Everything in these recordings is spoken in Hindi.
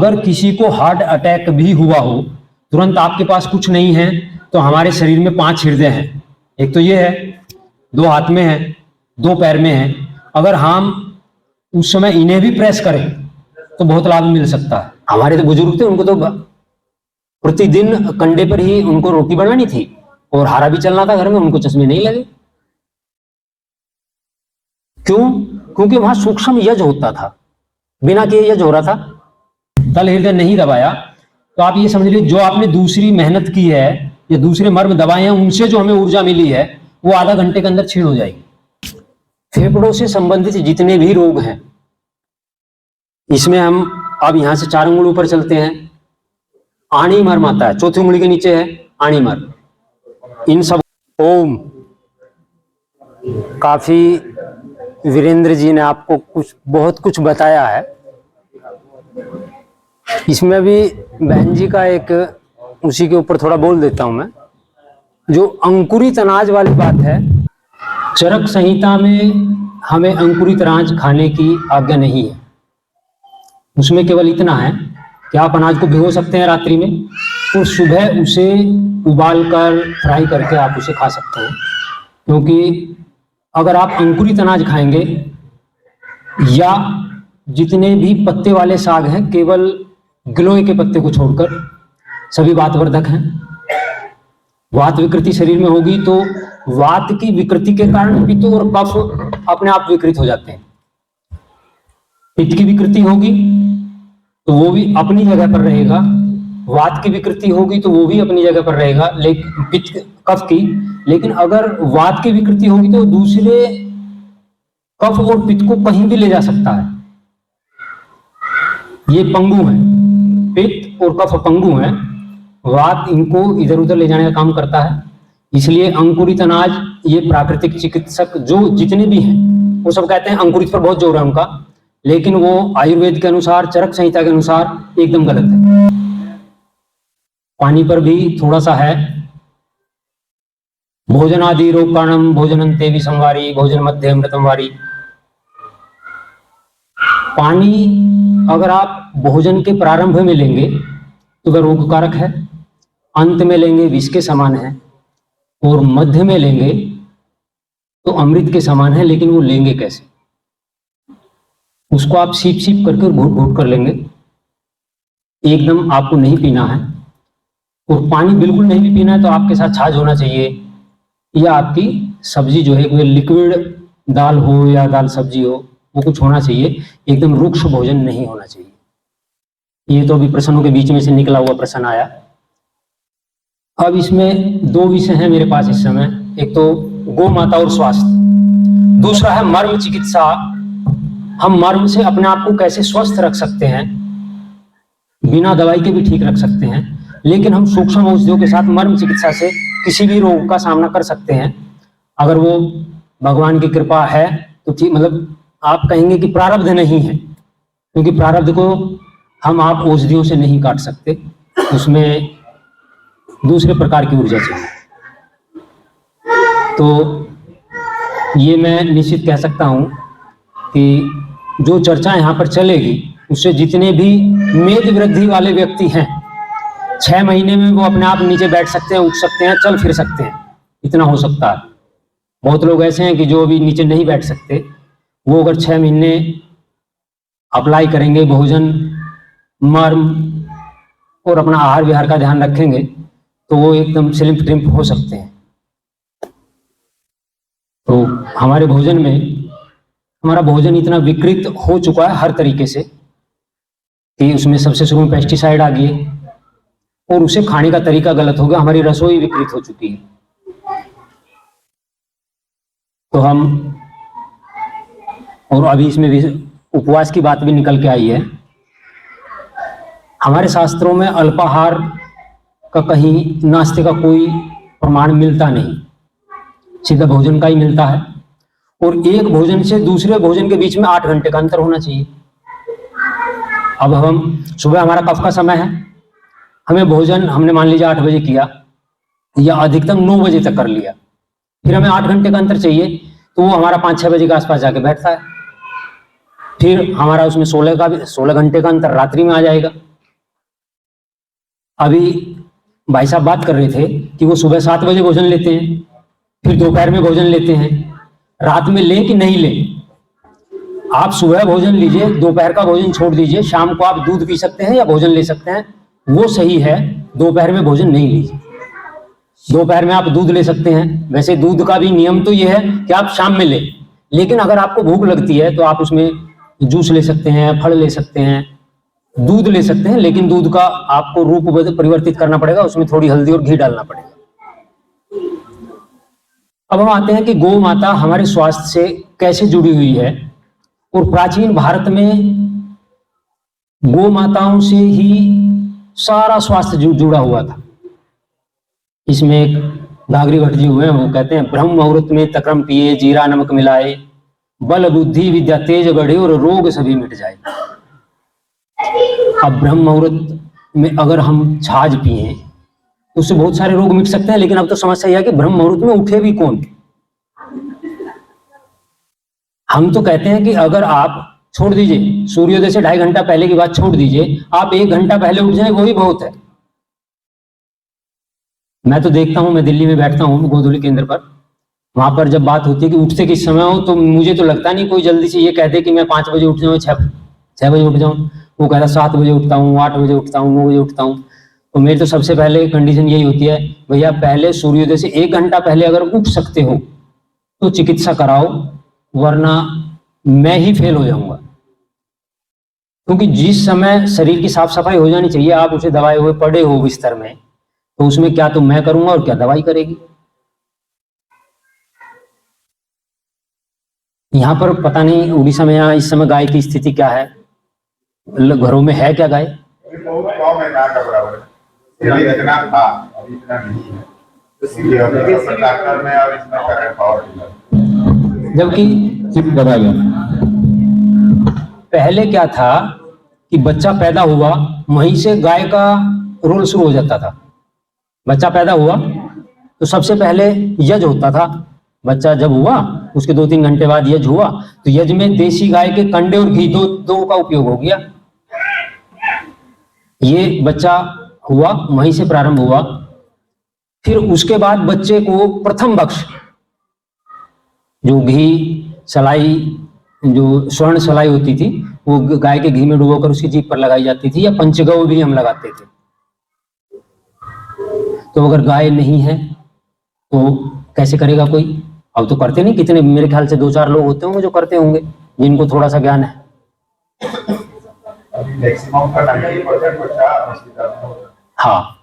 अगर किसी को हार्ट अटैक भी हुआ हो, तुरंत आपके पास कुछ नहीं है, तो हमारे शरीर में 5 हृदय हैं। एक तो ये है, 2 हाथ में है, 2 पैर में है। अगर हम उस समय इन्हें भी प्रेस करें तो बहुत लाभ मिल सकता है। हमारे तो बुजुर्ग थे, उनको तो प्रतिदिन कंडे पर ही उनको रोटी बनानी थी और हारा भी चलना था घर में, उनको चश्मे नहीं लगे। क्यों? क्योंकि वहां सूक्ष्म यज्ञ होता था, बिना किए यज्ञ हो रहा था। तल हृदय नहीं दबाया तो आप ये समझ लीजिए, जो आपने दूसरी मेहनत की है या दूसरे मर्म दबाए हैं, उनसे जो हमें ऊर्जा मिली है वो आधा घंटे के अंदर क्षीण हो जाएगी। फेफड़ों से संबंधित जितने भी रोग हैं, इसमें हम अब यहां से 4 उंगली ऊपर चलते हैं, आणी मर्म आता है, चौथी उंगली के नीचे है आणी मर्म। इन सब ओम, काफी वीरेंद्र जी ने आपको बहुत कुछ बताया है। इसमें भी बहन जी का एक, उसी के ऊपर थोड़ा बोल देता हूं मैं। जो अंकुरित अनाज वाली बात है, चरक संहिता में हमें अंकुरित अनाज खाने की आज्ञा नहीं है। उसमें केवल इतना है कि आप अनाज को भिगो सकते हैं रात्रि में और सुबह उसे उबालकर फ्राई करके आप उसे खा सकते हैं। क्योंकि अगर आप अंकुरित अनाज खाएंगे या जितने भी पत्ते वाले साग हैं, केवल गिलोय के पत्ते को छोड़कर सभी वातवर्धक हैं। वात विकृति शरीर में होगी तो वात की विकृति के कारण पित्त और कफ अपने आप विकृत हो जाते हैं। पित्त की विकृति होगी तो वो भी अपनी जगह पर रहेगा, वात की विकृति होगी तो वो भी अपनी जगह पर रहेगा, लेकिन पित्त कफ की। लेकिन अगर वात की विकृति होगी तो दूसरे कफ और पित्त को कहीं भी ले जा सकता है। ये पंगु है, पित्त और कफ पंगु हैं, वात इनको इधर उधर ले जाने का काम करता है। इसलिए अंकुरित अनाज, ये प्राकृतिक चिकित्सक जो जितने भी हैं वो सब कहते हैं अंकुरित पर बहुत जोर है उनका, लेकिन वो आयुर्वेद के अनुसार, चरक संहिता के अनुसार एकदम गलत है। पानी पर भी थोड़ा सा है, भोजनादि रोपाणम भोजनंते विसंवारी भोजन मध्य अमृतम वारी। पानी अगर आप भोजन के प्रारंभ में लेंगे तो वह रोगकारक है, अंत में लेंगे विष के समान है, और मध्य में लेंगे तो अमृत के समान है। लेकिन वो लेंगे कैसे? उसको आप सीप सीप करके घूट घूट कर लेंगे, एकदम आपको नहीं पीना है। और पानी बिल्कुल नहीं भी पीना है तो आपके साथ छाछ होना चाहिए, या आपकी सब्जी जो है, कोई लिक्विड दाल हो या दाल सब्जी हो, वो कुछ होना चाहिए। एकदम रुक्ष भोजन नहीं होना चाहिए। ये तो अभी प्रश्नों के बीच में से निकला हुआ प्रश्न आया। अब इसमें 2 विषय हैं मेरे पास इस समय, एक तो गौ माता और स्वास्थ्य, दूसरा है मर्म चिकित्सा। हम मर्म से अपने आप को कैसे स्वस्थ रख सकते हैं, बिना दवाई के भी ठीक रख सकते हैं, लेकिन हम सूक्ष्म औषधियों के साथ मर्म चिकित्सा से किसी भी रोग का सामना कर सकते हैं। अगर वो भगवान की कृपा है तो ठीक, मतलब आप कहेंगे कि प्रारब्ध नहीं है, क्योंकि प्रारब्ध को हम आप औषधियों से नहीं काट सकते, उसमें दूसरे प्रकार की ऊर्जा चाहिए। तो ये मैं निश्चित कह सकता हूं कि जो चर्चा यहाँ पर चलेगी उससे जितने भी मेद वृद्धि वाले व्यक्ति हैं, 6 महीने में वो अपने आप नीचे बैठ सकते हैं, उठ सकते हैं, चल फिर सकते हैं, इतना हो सकता है। बहुत लोग ऐसे हैं कि जो अभी नीचे नहीं बैठ सकते, वो अगर 6 महीने अप्लाई करेंगे भोजन, मर्म और अपना आहार विहार का ध्यान रखेंगे तो वो एकदम स्लिम ट्रिम हो सकते हैं। तो हमारे भोजन में, हमारा भोजन इतना विकृत हो चुका है हर तरीके से कि उसमें सबसे शुरू में पेस्टिसाइड आ गए और उसे खाने का तरीका गलत हो गया, हमारी रसोई विकृत हो चुकी है। तो हम, और अभी इसमें भी उपवास की बात भी निकल के आई है। हमारे शास्त्रों में अल्पाहार का कहीं नाश्ते का कोई प्रमाण मिलता नहीं, सीधा भोजन का ही मिलता है। और एक भोजन से दूसरे भोजन के बीच में 8 घंटे का अंतर होना चाहिए। अब हम सुबह, हमारा कफ का समय है, हमें भोजन हमने मान लीजिए 8 बजे किया या अधिकतम 9 बजे तक कर लिया, फिर हमें 8 घंटे का अंतर चाहिए, तो वो हमारा 5-6 बजे के आसपास जाके बैठता है। फिर हमारा उसमें 16 घंटे का अंतर रात्रि में आ जाएगा। अभी भाई साहब बात कर रहे थे कि वो सुबह 7 बजे भोजन लेते हैं, फिर दोपहर में भोजन लेते हैं, रात में लें कि नहीं लें। आप सुबह भोजन लीजिए, दोपहर का भोजन छोड़ दीजिए, शाम को आप दूध पी सकते हैं या भोजन ले सकते हैं, वो सही है। दोपहर में भोजन नहीं लीजिए। दोपहर में आप दूध ले सकते हैं, वैसे दूध का भी नियम तो ये है कि आप शाम में लें, लेकिन अगर आपको भूख लगती है तो आप उसमें जूस ले सकते हैं, फल ले सकते हैं, दूध ले सकते हैं, लेकिन दूध का आपको रूप परिवर्तित करना पड़ेगा, उसमें थोड़ी हल्दी और घी डालना पड़ेगा। अब हम आते हैं कि गौ माता हमारे स्वास्थ्य से कैसे जुड़ी हुई है। और प्राचीन भारत में गौ माताओं से ही सारा स्वास्थ्य जुड़ा हुआ था। इसमें एक नागरी भट्ट जी हुए हैं, वो कहते हैं ब्रह्म मुहूर्त में तक्रम पिए, जीरा नमक मिलाए, बल बुद्धि विद्या तेज बढ़े और रोग सभी मिट जाए। अब ब्रह्म मुहूर्त में अगर हम छाछ पिए तो उससे बहुत सारे रोग मिट सकते हैं, लेकिन अब तो समस्या यह है कि ब्रह्म मुहूर्त में उठे भी कौन। हम तो कहते हैं कि अगर आप छोड़ दीजिए, सूर्योदय से 2.5 घंटा पहले की बात छोड़ दीजिए, आप 1 घंटा पहले उठ जाए वही बहुत है। मैं तो देखता हूं, मैं दिल्ली में बैठता हूं गोधूली केंद्र पर, वहां पर जब बात होती है कि उठते किस समय हो, तो मुझे तो लगता नहीं कोई जल्दी से ये कहते कि मैं 5 बजे उठ जाऊं, 6 बजे उठ जाऊं। वो कहता 7 बजे उठता हूँ, 8 बजे उठता हूँ, 9 बजे उठता हूँ। तो मेरी तो सबसे पहले कंडीशन यही होती है, भैया पहले सूर्योदय से 1 घंटा पहले अगर उठ सकते हो तो चिकित्सा कराओ, वरना मैं ही फेल हो जाऊंगा। क्योंकि जिस समय शरीर की साफ सफाई हो जानी चाहिए, आप उसे दबाए हुए पड़े हो बिस्तर में, तो उसमें क्या तो मैं करूंगा और क्या दवाई करेगी। यहाँ पर पता नहीं उड़ीसा में यहाँ इस समय गाय की स्थिति क्या है, घरों में है क्या गाय? जबकि पहले क्या था कि बच्चा पैदा हुआ वहीं से गाय का रोल शुरू हो जाता था। बच्चा पैदा हुआ तो सबसे पहले यज्ञ होता था, बच्चा जब हुआ उसके 2-3 घंटे बाद यज्ञ हुआ, तो यज्ञ में देसी गाय के कंडे और घी दो का उपयोग हो गया। ये बच्चा हुआ, वहीं से प्रारंभ हुआ। फिर उसके बाद बच्चे को प्रथम बख्श, जो घी सलाई, जो स्वर्ण सलाई होती थी, वो गाय के घी में डुबोकर उसकी जीभ पर लगाई जाती थी, या पंचगव्य भी हम लगाते थे। तो अगर गाय नहीं है तो कैसे करेगा कोई? अब तो करते नहीं, कितने, मेरे ख्याल से 2-4 लोग होते होंगे जो करते होंगे, जिनको थोड़ा सा ज्ञान है। हाँ,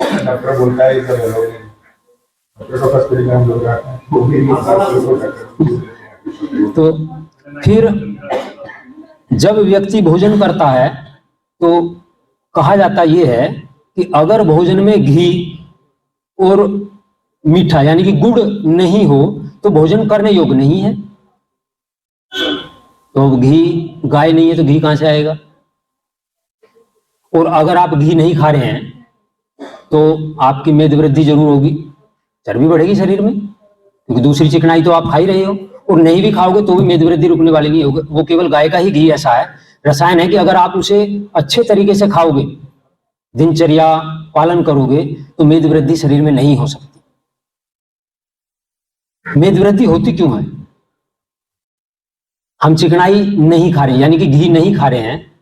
डॉक्टर बोलता है तो फिर जब व्यक्ति भोजन करता है तो कहा जाता ये है कि अगर भोजन में घी और मीठा यानी कि गुड़ नहीं हो तो भोजन करने योग्य नहीं है। तो घी, गाय नहीं है तो घी कहां से आएगा? और अगर आप घी नहीं खा रहे हैं तो आपकी मेद वृद्धि जरूर होगी, चर्बी बढ़ेगी शरीर में, क्योंकि दूसरी चिकनाई तो आप खा ही रहे हो। और नहीं भी खाओगे तो भी मेद वृद्धि रुकने वाली नहीं होगी। वो केवल गाय का ही घी ऐसा है, रसायन है कि अगर आप उसे अच्छे तरीके से खाओगे, दिनचर्या पालन करोगे, तो मेद वृद्धि शरीर में नहीं हो सकती। मेद वृद्धि होती क्यों है? हम चिकनाई नहीं खा रहे यानी कि घी नहीं खा रहे हैं,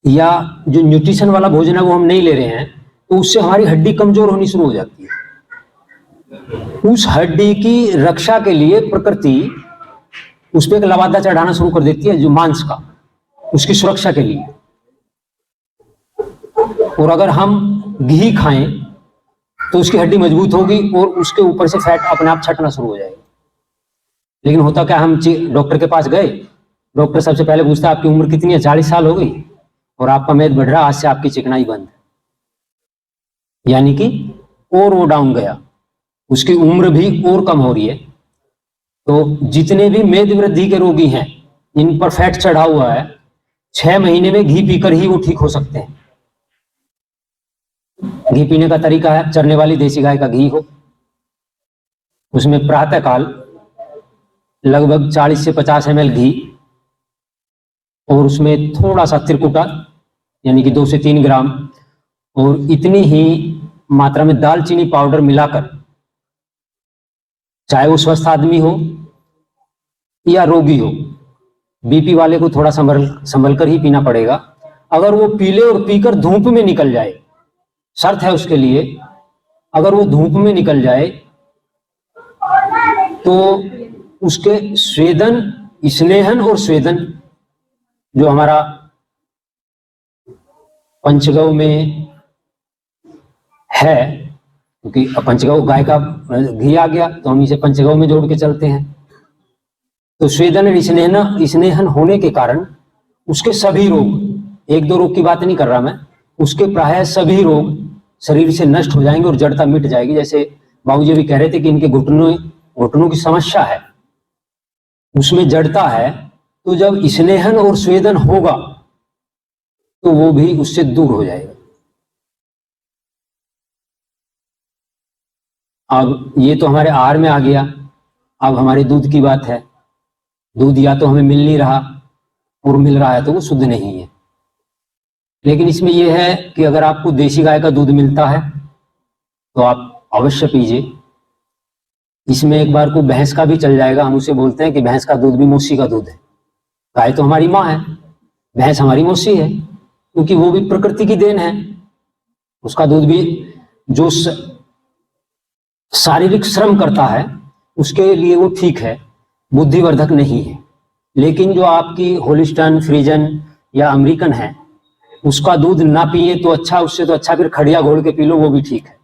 या जो न्यूट्रिशन वाला भोजन है वो हम नहीं ले रहे हैं, तो उससे हमारी हड्डी कमजोर होनी शुरू हो जाती है। उस हड्डी की रक्षा के लिए प्रकृति उस पर एक लवादा चढ़ाना शुरू कर देती है, जो मांस का, उसकी सुरक्षा के लिए। और अगर हम घी खाएं तो उसकी हड्डी मजबूत होगी और उसके ऊपर से फैट अपने आप छटना शुरू हो जाएगा। लेकिन होता क्या, हम डॉक्टर के पास गए, डॉक्टर सबसे पहले पूछता है आपकी उम्र कितनी है? 40 साल हो गई और आपका मेद बढ़ रहा, आज से आपकी चिकनाई बंद। यानी कि और वो डाउन गया, उसकी उम्र भी और कम हो रही है। तो जितने भी मेद वृद्धि के रोगी हैं, इन पर फैट चढ़ा हुआ है, 6 महीने में घी पीकर ही वो ठीक हो सकते हैं। घी पीने का तरीका है, चरने वाली देसी गाय का घी हो, उसमें प्रातः काल लगभग 40 से 50 ml घी, और उसमें थोड़ा सा त्रिकुटा यानी कि 2 से 3 ग्राम, और इतनी ही मात्रा में दालचीनी पाउडर मिलाकर, चाहे वो स्वस्थ आदमी हो या रोगी हो, बीपी वाले को थोड़ा संभल कर ही पीना पड़ेगा। अगर वो पी ले और पीकर धूप में निकल जाए, शर्त है उसके लिए, अगर वो धूप में निकल जाए तो उसके स्वेदन, स्नेहन और स्वेदन जो हमारा पंचगव में है, क्योंकि पंचगव गाय का घी आ गया तो हम इसे पंचगव में जोड़ के चलते हैं, तो स्वेदन और स्नेहन होने के कारण उसके सभी रोग, एक दो रोग की बात नहीं कर रहा मैं, उसके प्रायः सभी रोग शरीर से नष्ट हो जाएंगे और जड़ता मिट जाएगी। जैसे बाबूजी भी कह रहे थे कि इनके घुटनों की समस्या है, उसमें जड़ता है, तो जब स्नेहन और स्वेदन होगा तो वो भी उससे दूर हो जाएगा। अब ये तो हमारे आहार में आ गया। अब हमारे दूध की बात है। दूध या तो हमें मिल नहीं रहा और मिल रहा है तो वो शुद्ध नहीं है। लेकिन इसमें यह है कि अगर आपको देसी गाय का दूध मिलता है तो आप अवश्य पीजिए। इसमें एक बार को भैंस का भी चल जाएगा। हम उसे बोलते हैं कि भैंस का दूध भी मौसी का दूध है। गाय तो हमारी माँ है, भैंस हमारी मौसी है, क्योंकि वो भी प्रकृति की देन है। उसका दूध भी जो शारीरिक श्रम करता है उसके लिए वो ठीक है, बुद्धिवर्धक नहीं है। लेकिन जो आपकी होलिस्टन, फ्रीजन या अमेरिकन है, उसका दूध ना पिए तो अच्छा, उससे तो अच्छा फिर खड़िया घोल के पी लो, वो भी ठीक है।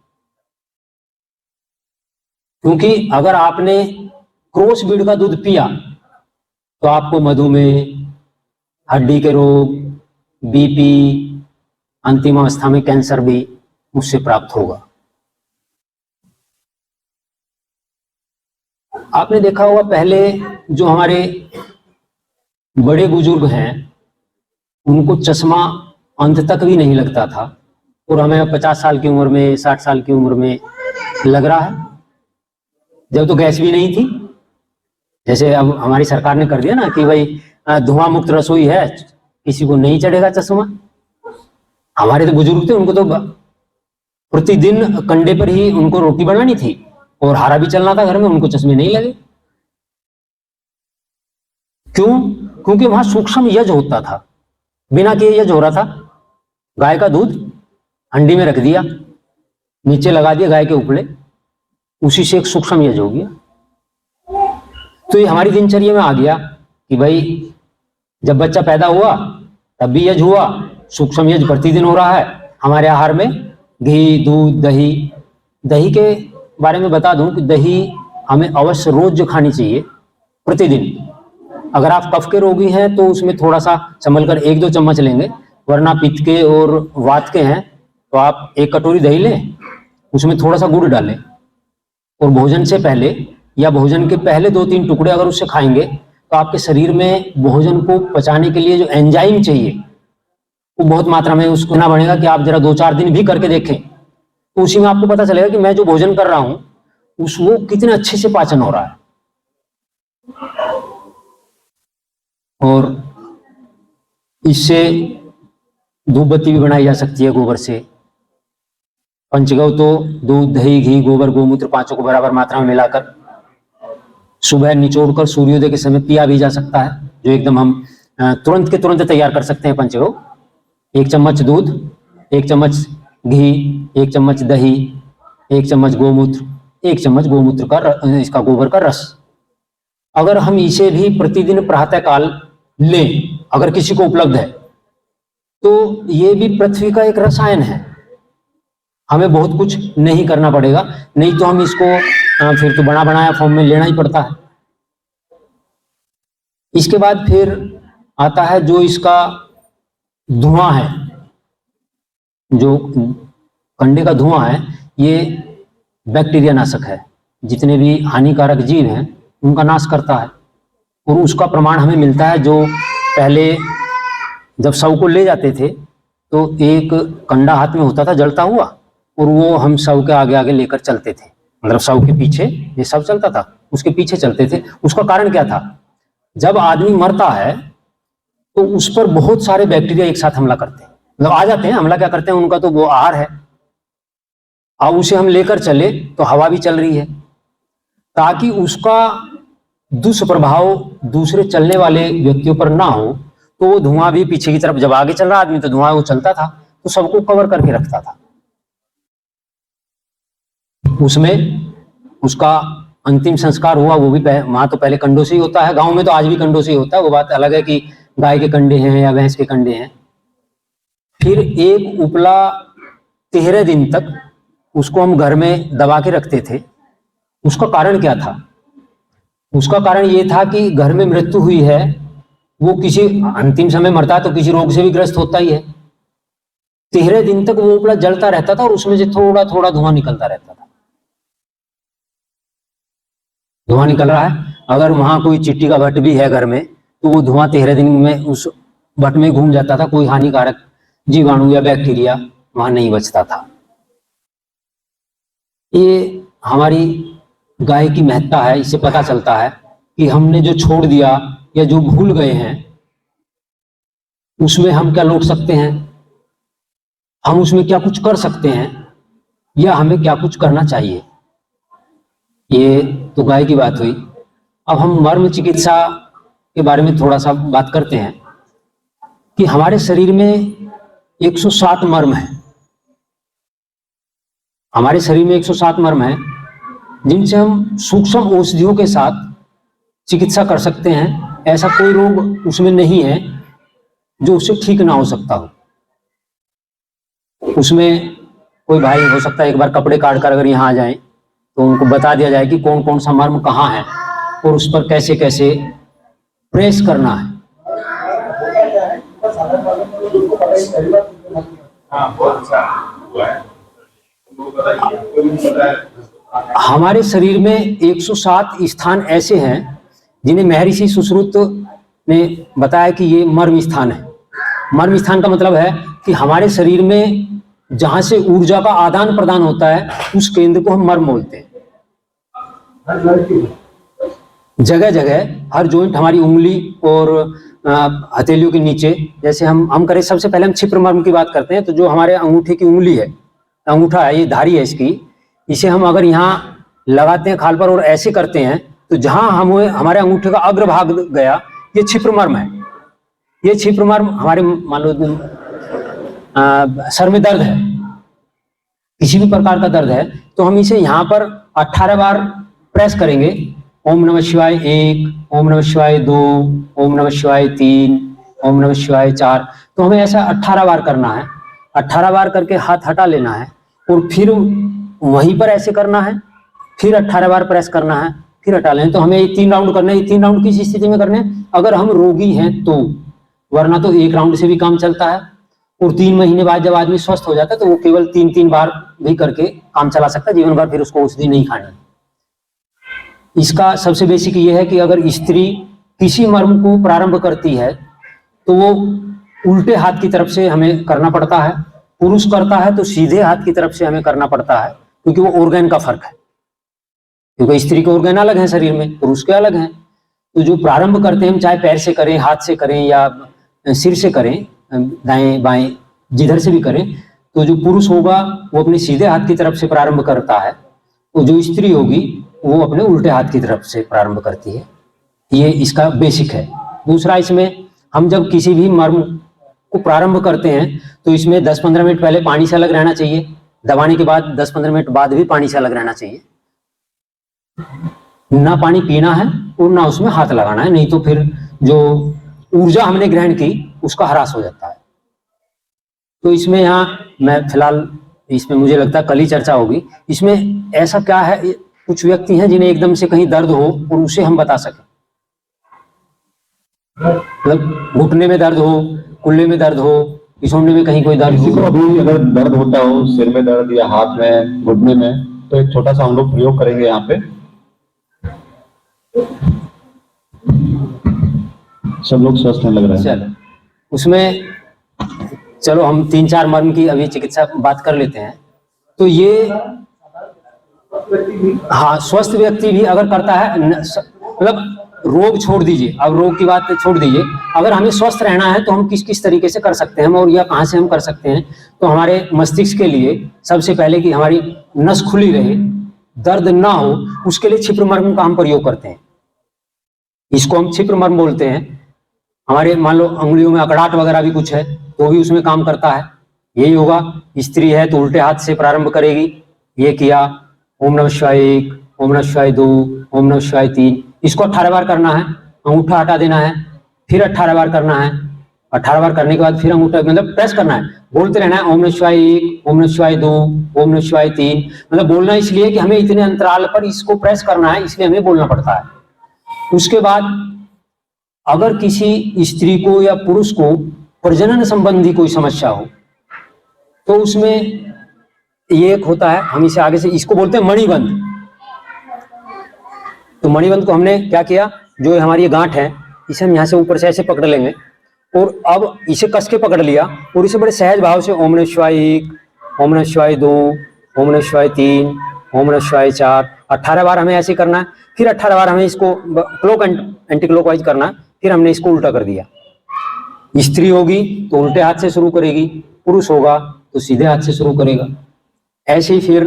क्योंकि अगर आपने क्रॉस ब्रीड का दूध पिया तो आपको मधुमेह, हड्डी के रोग, बीपी, अंतिम अवस्था में कैंसर भी उससे प्राप्त होगा। आपने देखा होगा पहले जो हमारे बड़े बुजुर्ग हैं उनको चश्मा अंत तक भी नहीं लगता था, और हमें 50 साल की उम्र में, 60 साल की उम्र में लग रहा है, जब तो गैस भी नहीं थी। जैसे अब हमारी सरकार ने कर दिया ना कि भाई धुआं मुक्त रसोई है, किसी को नहीं चढ़ेगा चश्मा। हमारे तो बुजुर्ग थे, उनको तो प्रतिदिन कंडे पर ही उनको रोटी बनानी थी और हारा भी चलना था घर में, उनको चश्मे नहीं लगे। क्यों? क्योंकि वहां सूक्ष्म यज होता था, बिना किए यज हो रहा था। गाय का दूध हंडी में रख दिया, नीचे लगा दिया गाय के उपले, उसी से एक सूक्ष्म यज हो गया। तो ये हमारी दिनचर्या में आ गया कि भाई जब बच्चा पैदा हुआ तब भी यज हुआ, सूक्ष्म यज प्रतिदिन हो रहा है। हमारे आहार में घी, दूध, दही। दही के बारे में बता दूं कि दही हमें अवश्य रोज खानी चाहिए, प्रतिदिन। अगर आप कफ के रोगी हैं तो उसमें थोड़ा सा संभल कर 1-2 चम्मच लेंगे, वरना पित्त के और वात के हैं तो आप 1 कटोरी दही लें, उसमें थोड़ा सा गुड़ डालें और भोजन से पहले या भोजन के पहले 2-3 टुकड़े अगर उससे खाएंगे तो आपके शरीर में भोजन को पचाने के लिए जो एंजाइम चाहिए वो बहुत मात्रा में उसको ना बढ़ेगा कि आप जरा 2-4 दिन भी करके देखें, तो उसी में आपको पता चलेगा कि मैं जो भोजन कर रहा हूं उस वो कितने अच्छे से पाचन हो रहा है। और इससे धूप बत्ती भी बनाई जा सकती है गोबर से। पंचगव तो दूध, दही, घी, गोबर, गोमूत्र पांचों को बराबर मात्रा में मिलाकर सुबह निचोड़कर सूर्योदय के समय पिया भी जा सकता है, जो एकदम हम तुरंत के तुरंत तैयार कर सकते हैं। पंचगव 1 चम्मच दूध, 1 चम्मच घी, 1 चम्मच दही, 1 चम्मच गोमूत्र, 1 चम्मच गोमूत्र का इसका गोबर का रस। अगर हम इसे भी प्रतिदिन प्रातःकाल लें, अगर किसी को उपलब्ध है, तो ये भी पृथ्वी का एक रसायन है। हमें बहुत कुछ नहीं करना पड़ेगा, नहीं तो हम इसको फिर तो बना बनाया फॉर्म में लेना ही पड़ता है। इसके बाद फिर आता है जो इसका धुआं है, जो कंडे का धुआं है, ये बैक्टीरिया नाशक है। जितने भी हानिकारक जीव हैं उनका नाश करता है, और उसका प्रमाण हमें मिलता है। जो पहले जब शव को ले जाते थे तो एक कंडा हाथ में होता था जलता हुआ, और वो हम शव के आगे आगे लेकर चलते थे, मतलब शव के पीछे ये शव चलता था, उसके पीछे चलते थे। उसका कारण क्या था? जब आदमी मरता है तो उस पर बहुत सारे बैक्टीरिया एक साथ हमला करते हैं, मतलब आ जाते हैं, हमला क्या करते हैं, उनका तो वो आहार है। अब उसे हम लेकर चले तो हवा भी चल रही है, ताकि उसका दुष्प्रभाव दूसरे चलने वाले व्यक्तियों पर ना हो, तो वो धुआं भी पीछे की तरफ, जब आगे चल रहा आदमी तो धुआं वो चलता था, तो सबको कवर करके रखता था। उसमें उसका अंतिम संस्कार हुआ, वो भी वहां तो पहले कंडों से ही होता है, गांव में तो आज भी कंडों से ही होता है, वो बात अलग है कि गाय के कंडे हैं या भैंस के कंडे हैं। फिर एक उपला 13 दिन तक उसको हम घर में दबा के रखते थे। उसका कारण क्या था? उसका कारण ये था कि घर में मृत्यु हुई है, वो किसी अंतिम समय मरता है तो किसी रोग से भी ग्रस्त होता ही है। 13 दिन तक वो उपला जलता रहता था और उसमें से थोड़ा थोड़ा धुआं निकलता रहता था। धुआं निकल रहा है, अगर वहां कोई चिट्टी का भट्ट भी है घर में, तो वो धुआं 13 दिन में उस भट्ट में घूम जाता था, कोई हानिकारक जीवाणु या बैक्टीरिया वहां नहीं बचता था। ये हमारी गाय की महत्ता है, इससे पता चलता है कि हमने जो छोड़ दिया या जो भूल गए हैं, उसमें हम क्या लौट सकते हैं, हम उसमें क्या कुछ कर सकते हैं, या हमें क्या कुछ करना चाहिए। ये तो गाय की बात हुई। अब हम मर्म चिकित्सा के बारे में थोड़ा सा बात करते हैं कि हमारे शरीर में 107 मर्म है। हमारे शरीर में 107 मर्म है, जिनसे हम सूक्ष्म औषधियों के साथ चिकित्सा कर सकते हैं। ऐसा कोई रोग उसमें नहीं है जो उससे ठीक ना हो सकता हो। उसमें कोई भाई हो सकता है एक बार कपड़े काट कर अगर यहाँ आ जाए तो उनको बता दिया जाए कि कौन कौन सा मर्म कहाँ है और उस पर कैसे कैसे प्रेस करना है। हमारे शरीर में 107 स्थान ऐसे हैं जिन्हें महर्षि सुश्रुत ने बताया कि ये मर्म स्थान है। मर्म स्थान का मतलब है कि हमारे शरीर में जहां से ऊर्जा का आदान प्रदान होता है, उस केंद्र को हम मर्म बोलते हैं। जगह जगह हर जॉइंट, हमारी उंगली और हथेलियों के नीचे, जैसे हम करें, सबसे पहले हम छिप्र मर्म की बात करते हैं। तो जो हमारे अंगूठे की उंगली है, अंगूठा है, ये धारी है इसकी, इसे हम अगर यहाँ लगाते हैं खाल पर और ऐसे करते हैं, तो जहां हमारे अंगूठे का अग्रभाग गया, ये छिप्र मर्म है। ये छिप्र मर्म हमारे, मान लो सर में दर्द है, किसी भी प्रकार का दर्द है, तो हम इसे यहाँ पर 18 बार प्रेस करेंगे। ओम नमः शिवाय 1, ओम नमः शिवाय 2, ओम नमः शिवाय 3, ओम नमः शिवाय 4। तो हमें ऐसा 18 बार करना है। 18 बार करके हाथ हटा लेना है और फिर वहीं पर ऐसे करना है, फिर 18 बार प्रेस करना है, फिर हटा लें। तो हमें 3 राउंड करने हैं। 3 राउंड किस स्थिति में करने हैं? अगर हम रोगी हैं तो, वरना तो 1 राउंड से भी काम चलता है। और 3 महीने बाद जब आदमी स्वस्थ हो जाता है तो वो केवल 3-3 बार भी करके काम चला सकता है, जीवन भर फिर उसको औषधि नहीं खानी। इसका सबसे बेसिक ये है कि अगर स्त्री किसी मर्म को प्रारंभ करती है तो वो उल्टे हाथ की तरफ से हमें करना पड़ता है, पुरुष करता है तो सीधे हाथ की तरफ से हमें करना पड़ता है, क्योंकि वो ऑर्गन का फर्क है। क्योंकि स्त्री के ऑर्गन अलग हैं शरीर में, पुरुष के अलग हैं। तो जो प्रारंभ करते हैं, हम चाहे पैर से करें, हाथ से करें या सिर से करें, दाएं बाएं जिधर से भी करें, तो जो पुरुष होगा वो अपने सीधे हाथ की तरफ से प्रारंभ करता है, तो जो स्त्री होगी वो अपने उल्टे हाथ की तरफ से प्रारंभ करती है। ये इसका बेसिक है। दूसरा, इसमें हम जब किसी भी मर्म को प्रारंभ करते हैं तो इसमें 10-15 मिनट पहले पानी से अलग रहना चाहिए। दबाने के बाद 10-15 मिनट बाद भी पानी से अलग रहना चाहिए। ना पानी पीना है और ना उसमें हाथ लगाना है, नहीं तो फिर जो ऊर्जा हमने ग्रहण की उसका ह्रास हो जाता है। तो इसमें यहाँ मैं फिलहाल, इसमें मुझे लगता है कल ही चर्चा होगी। इसमें ऐसा क्या है, कुछ व्यक्ति हैं जिन्हें एकदम से कहीं दर्द हो और उसे हम बता सकें, मतलब घुटने में दर्द हो, कुल्ले में दर्द हो, पिछोड़ने में कहीं कोई दर्द किसी को हो। अभी अगर दर्द होता हो, सिर में दर्द या हाथ में, घुटने में, तो एक छोटा सा हम लोग प्रयोग करेंगे यहाँ पे। सब लोग स्वस्थ हैं लग रहा है। चलो उसमें, चलो हम 3-4 मर्म की अभी चिकित्सा बात कर लेते हैं। तो ये, हाँ, स्वस्थ व्यक्ति भी अगर करता है, मतलब रोग छोड़ दीजिए, अब रोग की बात छोड़ दीजिए, अगर हमें स्वस्थ रहना है तो हम किस किस तरीके से कर सकते हैं और या कहाँ से हम कर सकते हैं। तो हमारे मस्तिष्क के लिए सबसे पहले कि हमारी नस खुली रहे, दर्द ना हो, उसके लिए क्षिप्र मर्म का हम प्रयोग करते हैं। इसको हम क्षिप्र मर्म बोलते हैं। हमारे मान लो अंगुलियों में अकड़ाहट वगैरह भी कुछ है तो भी उसमें काम करता है। यही होगा, स्त्री है तो उल्टे हाथ से प्रारंभ करेगी, ये किया ओम नमः शिवाय 1, ओम नमः शिवाय 2, ओम नमः शिवाय 3, इसको 18 बार करना है, अंगूठा हटा देना है, फिर 18 बार करना है, 18 बार करने के बाद फिर अंगूठा मतलब प्रेस करना है, बोलते रहना है ओम नमः शिवाय 1, ओम नमः शिवाय 2, ओम नमः शिवाय 3, मतलब बोलना इसलिए कि हमें इतने अंतराल पर इसको प्रेस करना है, इसलिए हमें बोलना पड़ता है। उसके बाद अगर किसी स्त्री को या पुरुष को प्रजनन संबंधी कोई समस्या हो तो उसमें ये एक होता है, हम इसे आगे से इसको बोलते हैं मणिबंध। तो मणिबंध को हमने क्या किया, जो हमारी ये गांठ है इसे हम यहाँ से ऊपर से ऐसे पकड़ लेंगे और अब इसे कस के पकड़ लिया और इसे बड़े सहज भाव से ओम नमः शिवाय 1, ओम नमः शिवाय 2, ओम नमः शिवाय 3, ओम नमः शिवाय 4, 18 बार हमें ऐसे करना है। फिर 18 बार हमें इसको क्लॉक एंटी क्लॉकवाइज करना है। फिर हमने इसको उल्टा कर दिया। स्त्री होगी तो उल्टे हाथ से शुरू करेगी, पुरुष होगा तो सीधे हाथ से शुरू करेगा। ऐसे ही फिर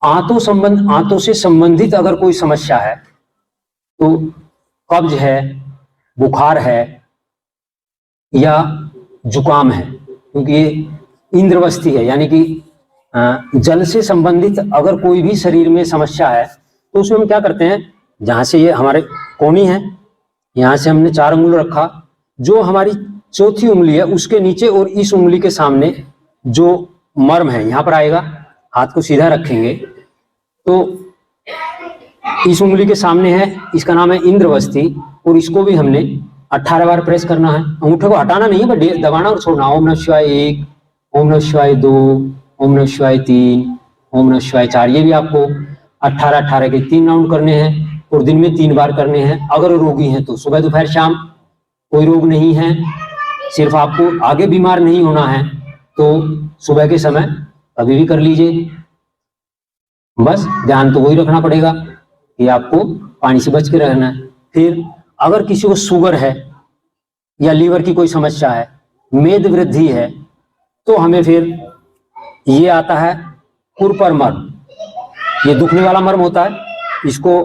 आंतों से संबंधित अगर कोई समस्या है तो कब्ज है, बुखार है या जुकाम है, क्योंकि ये इंद्रवस्ती है, यानी कि जल से संबंधित अगर कोई भी शरीर में समस्या है तो उसमें हम क्या करते हैं, जहां से ये हमारे कोहनी है यहां से हमने 4 उंगली रखा, जो हमारी चौथी उंगली है उसके नीचे और इस उंगली के सामने जो मर्म है यहां पर आएगा, हाथ को सीधा रखेंगे तो इस उंगली के सामने है, इसका नाम है इंद्रवस्ती, और इसको भी हमने 18 बार प्रेस करना है। अंगूठे को हटाना नहीं है बट दबाना और छोड़ना। ओम नमः शिवाय 1, ओम नमः शिवाय 2, ओम नमः शिवाय 3, ओम नमः शिवाय 4, ये भी आपको 18 के 3 राउंड करने हैं और दिन में 3 बार करने हैं। अगर रोगी हैं तो सुबह दोपहर शाम, कोई रोग नहीं है, सिर्फ आपको आगे बीमार नहीं होना है तो सुबह के समय कभी भी कर लीजिए। बस ध्यान तो वही रखना पड़ेगा कि आपको पानी से बच के रहना है। फिर अगर किसी को शुगर है या लीवर की कोई समस्या है, मेद वृद्धि है, तो हमें फिर ये आता है कुरपर मर्म, ये दुखने वाला मर्म होता है। इसको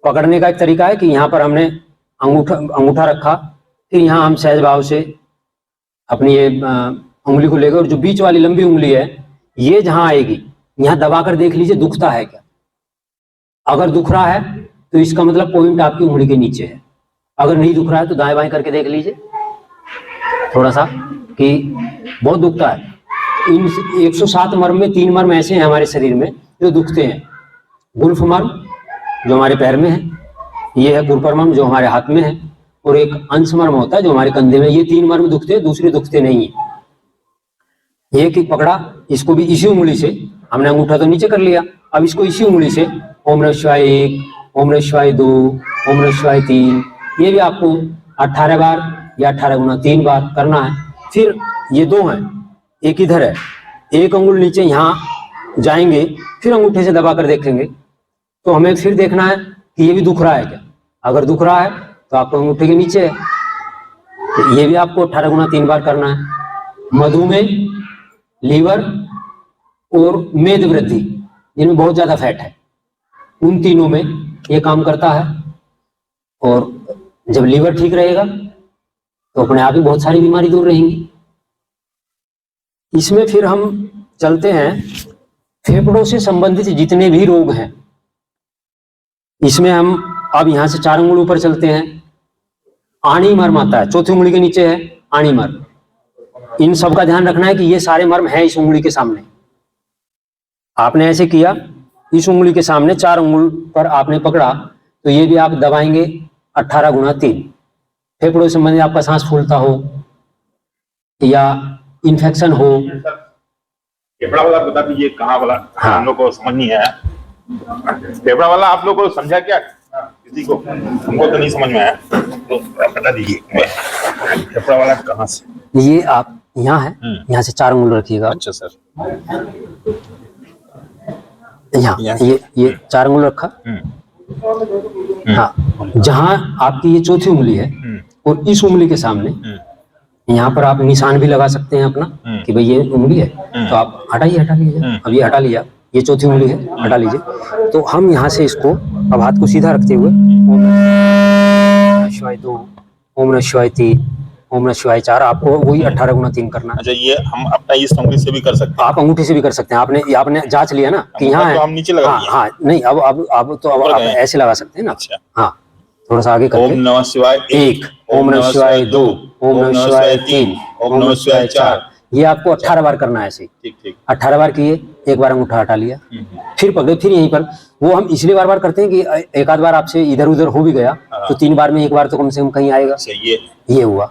पकड़ने का एक तरीका है कि यहाँ पर हमने अंगूठा रखा, फिर यहाँ हम सहज भाव से अपनी ये उंगली को लेकर, और जो बीच वाली लंबी उंगली है ये जहां आएगी यहाँ दबाकर देख लीजिए दुखता है क्या। अगर दुख रहा है तो इसका मतलब पॉइंट आपकी उंगली के नीचे है, अगर नहीं दुख रहा है तो दाएं बाएं करके देख लीजिए थोड़ा सा कि बहुत दुखता है। इन 107 मर्म में 3 मर्म ऐसे हैं हमारे शरीर में जो दुखते हैं। गुल्फ मर्म जो हमारे पैर में है, ये है कुरपर मर्म जो हमारे हाथ में है, और एक अंश मर्म होता है जो हमारे कंधे में। ये 3 मर्म दुखते हैं, दूसरे दुखते नहीं है। एक ही पकड़ा, इसको भी इसी उंगली से हमने अंगूठा तो नीचे कर लिया, अब इसको इसी उंगली से ओम नमः शिवाय 1, ओम नमः शिवाय 2, ओम नमः शिवाय 3, ये भी आपको 18 बार या 18 गुना 3 बार करना है। फिर ये 2 हैं, एक इधर है, एक अंगुल नीचे यहाँ जाएंगे, फिर अंगूठे से दबा कर देखेंगे तो हमें फिर देखना है कि ये भी दुख रहा है क्या। अगर दुख रहा है तो आपको अंगूठे के नीचे है, तो ये भी आपको 18 गुना 3 बार करना है। मधुमेह, लीवर और मेद वृद्धि, जिनमें बहुत ज्यादा फैट है, उन तीनों में ये काम करता है। और जब लीवर ठीक रहेगा तो अपने आप ही बहुत सारी बीमारी दूर रहेंगी। इसमें फिर हम चलते हैं फेफड़ों से संबंधित जितने भी रोग हैं, इसमें हम अब यहां से 4 उंगली ऊपर चलते हैं। आणी मर्म आता है, चौथी उंगली के नीचे है आणी मर्म। इन सब का ध्यान रखना है कि ये सारे मर्म है इस उंगली के सामने। आपने ऐसे किया, इस उंगली के सामने 4 उंगली पर आपने पकड़ा तो ये भी आप दबाएंगे 18 गुना 3। फेफड़ों से संबंधित आपका सांस फूलता हो या इन्फेक्शन हो। फेफड़ा वाला बता दीजिए कहाँ वाला। हाँ। हम लोग को समझ नहीं आया। फेफड़ा वाला आप लोग को समझा क्या किसी को? हमको तो नहीं समझ में आया, तो बता दीजिए फेफड़ा वाला कहाँ से। ये आप यहाँ है, यहाँ से 4 उंगली रखिएगा। अच्छा सर। यहाँ यहाँ से? ये 4 अंगुल रखा। हाँ, जहाँ आपकी ये चौथी उंगली है और इस उंगली के सामने यहाँ पर आप निशान भी लगा सकते हैं अपना कि भाई ये उंगली है, तो आप हटा लीजिए। अब ये हटा लिया, ये चौथी उंगली है, हटा लीजिए। तो हम यहाँ से इसको अब हाथ को सीधा रखते हुए ओम नमः शिवाय 2, ओम नमः शिवाय 3, ओम नमः शिवाय 4, आपको वही 18 गुना 3 करना है। अच्छा, ये हम अपना इस उंगली से भी कर सकते हैं? आप अंगूठे से भी कर सकते हैं। आपने जांच लिया ना कि यहाँ है। तो हम नीचे लगा हाँ दिए। हाँ, नहीं अब आप ऐसे लगा सकते हैं ना। अच्छा। हाँ, थोड़ा सा आगे ओम करके नमः शिवाय 1, ओम नमः शिवाय 2, ओम नमः शिवाय 3, ओम नमः शिवाय 4। ये आपको 18 बार करना है ऐसे। ठीक ठीक। 18 बार किए, एक बार अंगूठा हटा लिया, फिर पकड़े, फिर यहीं पर। वो हम इसलिए बार बार करते हैं कि एक आध बार आपसे इधर उधर हो भी गया तो 3 बार में एक बार तो कम से कम कहीं आएगा। सही। ये हुआ,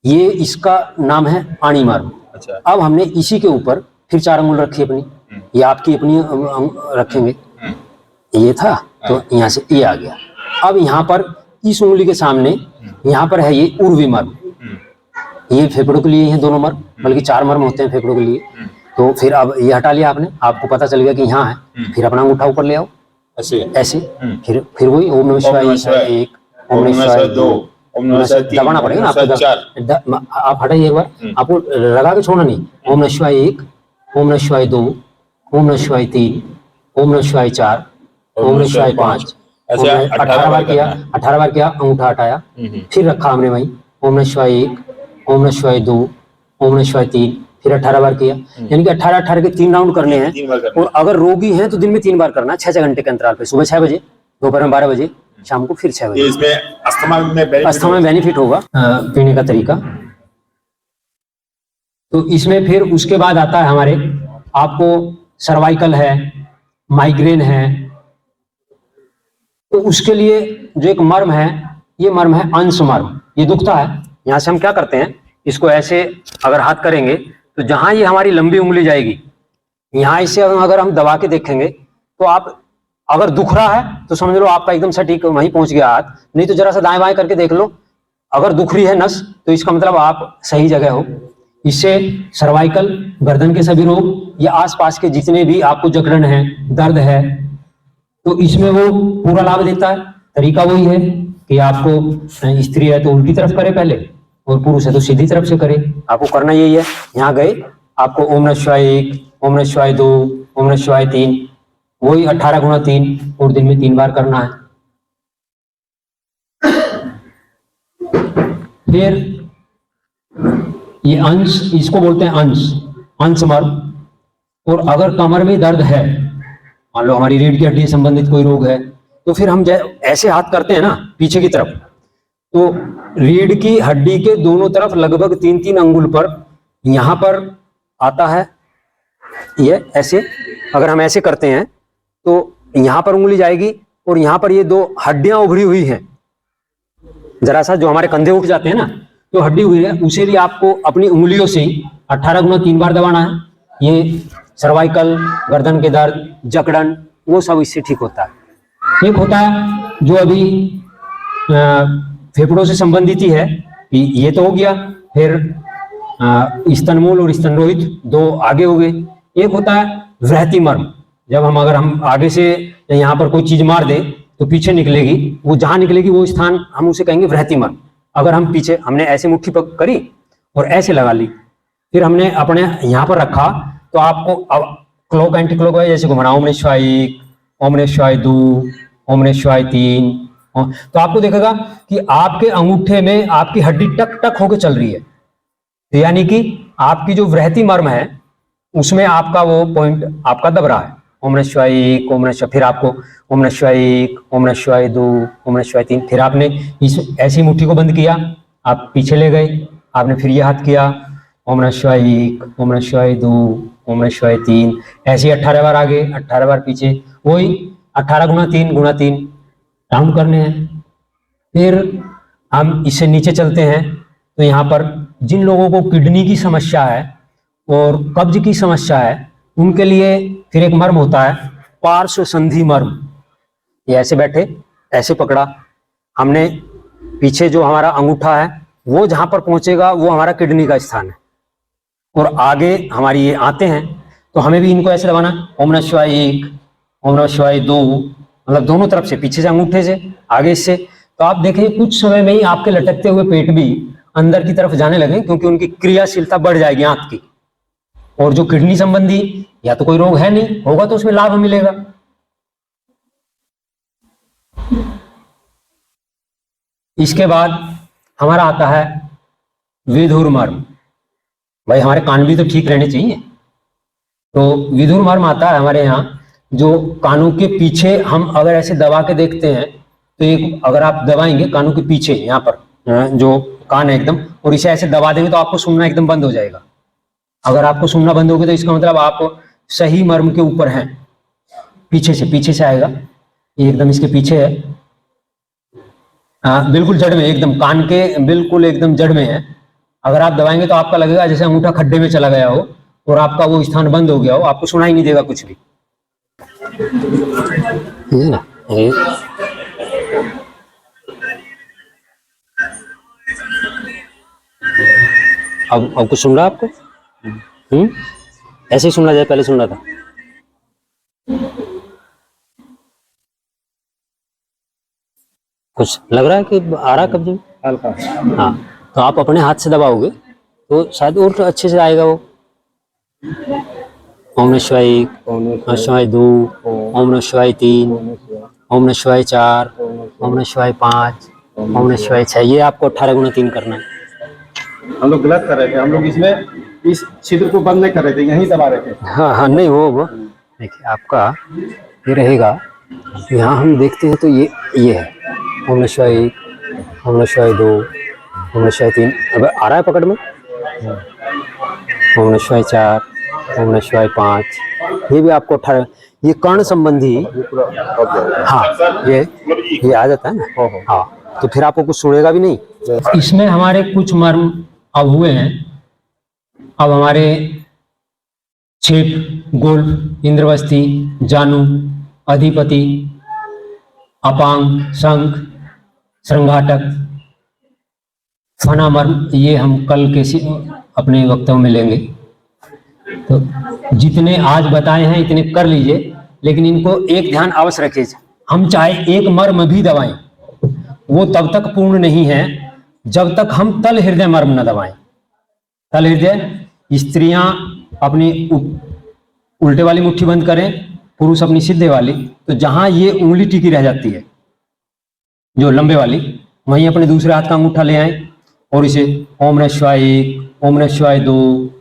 ये इसका नाम है आणी मार्ग। अच्छा। अब हमने इसी के ऊपर फिर 4 अंगुल रखी अपनी, ये आपकी अपनी रखेंगे। ये था तो यहाँ से ये आ गया। अब यहाँ पर इस उंगली के सामने यहाँ पर है ये उर्वी मर्म। ये फेफड़ों के लिए हैं दोनों मर्म, बल्कि 4 मर्म होते हैं फेफड़ों के लिए। तो फिर अब ये हटा लिया आपने, आपको पता चल गया कि यहाँ है। फिर अपना अंगूठा ऊपर ले आओ ऐसे। फिर वही ओम नमः शिवाय 1, ओम नमः शिवाय 2, ओम नमः शिवाय 3, दबाना पड़ेगा ना आपको। आप हटाइए एक बार, आपको लगा के छोड़ना नहीं। ओम नमः शिवाय 1, ओम नमः शिवाय 2, ओम नमः शिवाय 3, ओम नमः शिवाय 4, ओम नमः शिवाय 5। ऐसे 18 बार किया, 18 बार किया, अंगूठा हटाया, फिर रखा हमने वहीं ओम नमः शिवाय 1, ओम नमः शिवाय 2, ओम नमः शिवाय 3, फिर 18 बार किया। यानी कि 18 के 3 राउंड करने हैं। और अगर रोगी हैं तो दिन में 3 बार करना है, 6 घंटे के अंतराल पे। सुबह 6 बजे, दोपहर में 12 बजे, शाम को फिर 6 बजे। इसमें अस्थमा में बेनिफिट होगा पीने का तरीका। तो इसमें फिर उसके बाद आता है हमारे, आपको सर्वाइकल है, माइग्रेन है, तो उसके लिए जो एक मर्म है, ये मर्म है अंश मर्म। ये दुखता है। यहाँ से हम क्या करते हैं, इसको ऐसे अगर हाथ करेंगे तो जहां ये हमारी लंबी उंगली जाएगी, यहाँ इसे अगर हम दबा के देखेंगे तो आप अगर दुख रहा है तो समझ लो आपका एकदम सटीक वहीं पहुंच गया हाथ। नहीं तो जरा सा दाएं बाएं करके देख लो, अगर दुख रही है नस तो इसका मतलब आप सही जगह हो। इससे सर्वाइकल, गर्दन के सभी रोग या आसपास के जितने भी आपको जकड़न है, दर्द है, तो इसमें वो पूरा लाभ देता है। तरीका वही है कि आपको स्त्री है तो उल्टी तरफ करे पहले, और पुरुष है तो सीधी तरफ से करे। आपको करना यही है। यहाँ गए, आपको ओम नमः शिवाय 1, ओम नमः शिवाय 2, ओम नमः शिवाय 3, वही 18 गुणा 3 और दिन में 3 बार करना है। फिर ये अंश, इसको बोलते हैं अंश मर्म। और अगर कमर में दर्द है, मान लो हमारी रीढ़ की हड्डी से संबंधित कोई रोग है, तो फिर हम ऐसे हाथ करते हैं ना पीछे की तरफ, तो रीढ़ की हड्डी के दोनों तरफ लगभग 3-3 अंगुल पर यहाँ पर आता है ये ऐसे। अगर हम ऐसे करते हैं तो यहाँ पर उंगली जाएगी और यहाँ पर ये 2 हड्डियां उभरी हुई हैं। जरा सा जो हमारे कंधे उठ जाते हैं ना, तो हड्डी हुई है, उसे भी आपको अपनी उंगलियों से 18 गुना 3 बार दबाना है। ये सर्वाइकल, गर्दन के दर्द, जकड़न, वो सब इससे ठीक होता है। एक होता है जो अभी फेफड़ों से संबंधित ही है, ये तो हो गया। फिर स्तनमूल और स्तनरोहित 2 आगे हो गए। एक होता है वृहति मर्म। जब अगर हम आगे से यहाँ पर कोई चीज मार दे तो पीछे निकलेगी, वो जहां निकलेगी वो स्थान हम उसे कहेंगे वृहति मर्म। अगर हम पीछे, हमने ऐसे मुट्ठी करी और ऐसे लगा ली, फिर हमने अपने यहाँ पर रखा, तो आपको अब क्लॉक एंटी क्लॉक जैसे घुमाना, ओम नमः शिवाय 1, ओम नमः शिवाय 2, ओम नमः शिवाय 3, तो आपको देखेगा कि आपके अंगूठे में आपकी हड्डी टक टक होकर चल रही है। तो यानी कि आपकी जो वृहति मर्म है उसमें आपका वो पॉइंट आपका दब रहा है। ओम नमः शिवाय 1, ओम नमः शिवाय, फिर आपको ओम नमः शिवाय 1, ओम नमः शिवाय 2, ओम नमः शिवाय 3, फिर आपने इस ऐसी मुट्ठी को बंद किया, आप पीछे ले गए, आपने फिर ये हाथ किया, ओम नमः शिवाय 1, ओम नमः शिवाय 2, ओम नमः शिवाय 3, ऐसे 18 बार आगे, 18 बार पीछे, वही 18 गुना 3 राउंड करने हैं। फिर हम इससे नीचे चलते हैं तो यहाँ पर जिन लोगों को किडनी की समस्या है और कब्ज की समस्या है, उनके लिए फिर एक मर्म होता है पार्श्व संधि मर्म। ये ऐसे बैठे, ऐसे पकड़ा हमने, पीछे जो हमारा अंगूठा है वो जहां पर पहुंचेगा वो हमारा किडनी का स्थान है, और आगे हमारी ये आते हैं तो हमें भी इनको ऐसे दबाना, ओम नमः शिवाय 1, ओम नमः शिवाय 2, मतलब दोनों तरफ से, पीछे से अंगूठे से, आगे से। तो आप देखें कुछ समय में ही आपके लटकते हुए पेट भी अंदर की तरफ जाने लगे, क्योंकि उनकी क्रियाशीलता बढ़ जाएगी आंत की। और जो किडनी संबंधी या तो कोई रोग है नहीं, होगा तो उसमें लाभ मिलेगा। इसके बाद हमारा आता है विधुर मर्म। भाई हमारे कान भी तो ठीक रहने चाहिए। तो विधुर मर्म आता है हमारे यहाँ, जो कानों के पीछे हम अगर ऐसे दबा के देखते हैं तो एक, अगर आप दबाएंगे कानों के पीछे यहाँ पर जो कान है एकदम, और इसे ऐसे दबा देंगे तो आपको सुनना एकदम बंद हो जाएगा। अगर आपको सुनना बंद हो गया तो इसका मतलब आप सही मर्म के ऊपर हैं। पीछे से आएगा, ये एकदम इसके पीछे है, बिल्कुल जड़ में, एकदम कान के बिल्कुल एकदम जड़ में है। अगर आप दबाएंगे तो आपका लगेगा जैसे अंगूठा खड्डे में चला गया हो और आपका वो स्थान बंद हो गया हो, आपको सुनाई नहीं देगा कुछ भी। ये ना, ये अब कुछ सुन रहा आपको? ऐसे ही सुनना जाए, पहले सुन रहा था। कुछ लग रहा है कि आ रहा कब्जे में हल्का। हाँ, तो आप अपने हाथ से दबाओगे तो शायद और अच्छे से आएगा वो। ओम नमः शिवाय 1, ओम नमः शिवाय 2, ओम नमः शिवाय 3, ओम नमः शिवाय 4, ओम नमः शिवाय 5, ओम नमः शिवाय 6। ये आपको 18 गुना 3 करना है। हम लोग गलत कर रहे थे, हम लोग इसमें इस छिद्र को बंद नहीं कर रहे थे, यहीं दबा रहे थे। हाँ, नहीं वो देखिए आपका ये रहेगा। यहाँ हम देखते हैं तो ये है ओम नमः शिवाय 1, ओम नमः शिवाय 2, ओम नमः शिवाय 3। अब आ रहा है पकड़ में। ओम नमः शिवाय 4, ओम नमः शिवाय 5। ये भी आपको 18, ये कर्ण संबंधी। हाँ, ये आ जाता है ना। हाँ, तो फिर आपको कुछ सुनेगा भी नहीं। इसमें हमारे कुछ मर्म अब हुए हैं। अब हमारे छिप, गोल्फ, इंद्रवस्ती, जानू, अधिपति, अपांग, शंख, श्रृंगाटक, फना मर्म, ये हम कल के अपने वक्तव्य में लेंगे। तो जितने आज बताए हैं इतने कर लीजिए, लेकिन इनको एक ध्यान अवश्य रखिए, हम चाहे एक मर्म भी दबाएं वो तब तक पूर्ण नहीं है जब तक हम तल हृदय मर्म न दबाएं। तल हृदय स्त्रियां अपनी उल्टे वाली मुट्ठी बंद करें, पुरुष अपनी सीधे वाली। तो जहां ये उंगली टिकी रह जाती है जो लंबे वाली, वहीं अपने दूसरे हाथ का अंगूठा ले आए और इसे ओम नमः शिवाय 1, ओम नमः शिवाय 2,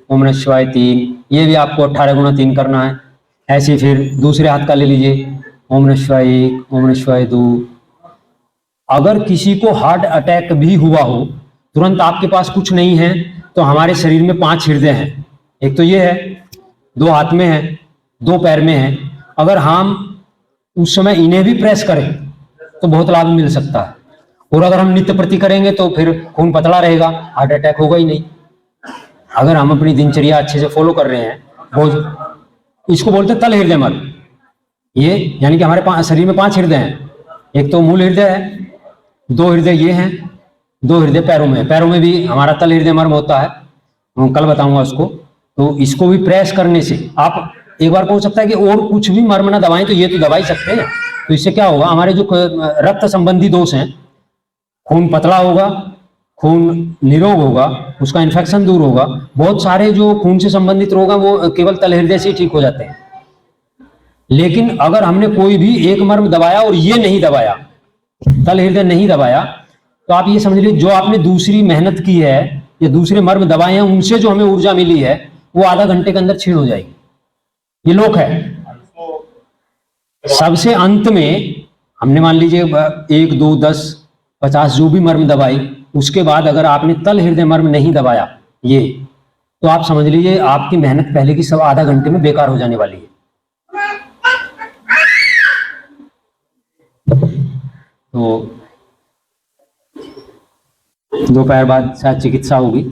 ओम नमः शिवाय 3, ये भी आपको 18 गुना 3 करना है। ऐसे फिर दूसरे हाथ का ले लीजिए, ओम नमः शिवाय 1, ओम नमः शिवाय 2। अगर किसी को हार्ट अटैक भी हुआ हो, तुरंत आपके पास कुछ नहीं है, तो हमारे शरीर में 5 हृदय हैं। एक तो ये है, 2 हाथ में है, 2 पैर में है। अगर हम उस समय इन्हें भी प्रेस करें तो बहुत लाभ मिल सकता है। और अगर हम नित्य प्रति करेंगे तो फिर खून पतला रहेगा, हार्ट अटैक होगा ही नहीं। अगर हम अपनी दिनचर्या अच्छे से फॉलो कर रहे हैं, बहुत, इसको बोलते हैं तल हृदय मर्म। ये यानी कि हमारे शरीर में 5 हृदय हैं। एक तो मूल हृदय है, 2 हृदय ये हैं, 2 हृदय पैरों में। पैरों में भी हमारा तल हृदय मर्म होता है, मैं कल बताऊंगा उसको। तो इसको भी प्रेस करने से आप एक बार हो सकता है कि और कुछ भी मर्म ना दबाएं तो ये तो दबा ही सकते हैं। तो इससे क्या होगा, हमारे जो रक्त संबंधी दोष हैं, खून पतला होगा, खून निरोग होगा, उसका इन्फेक्शन दूर होगा। बहुत सारे जो खून से संबंधित रोग हैं वो केवल तल हृदय से ही ठीक हो जाते हैं। लेकिन अगर हमने कोई भी एक मर्म दबाया और ये नहीं दबाया, तल हृदय नहीं दबाया, तो आप ये समझ लीजिए जो आपने दूसरी मेहनत की है या दूसरे मर्म दबाए हैं, उनसे जो हमें ऊर्जा मिली है वो आधा घंटे के अंदर छीण हो जाएगी। ये लोक है। सबसे अंत में हमने मान लीजिए 1, 2, 10, 50 जो भी मर्म दबाई, उसके बाद अगर आपने तल हृदय मर्म नहीं दबाया ये, तो आप समझ लीजिए आपकी मेहनत पहले की सब आधा घंटे में बेकार हो जाने वाली है। तो दोपहर बाद शायद चिकित्सा होगी।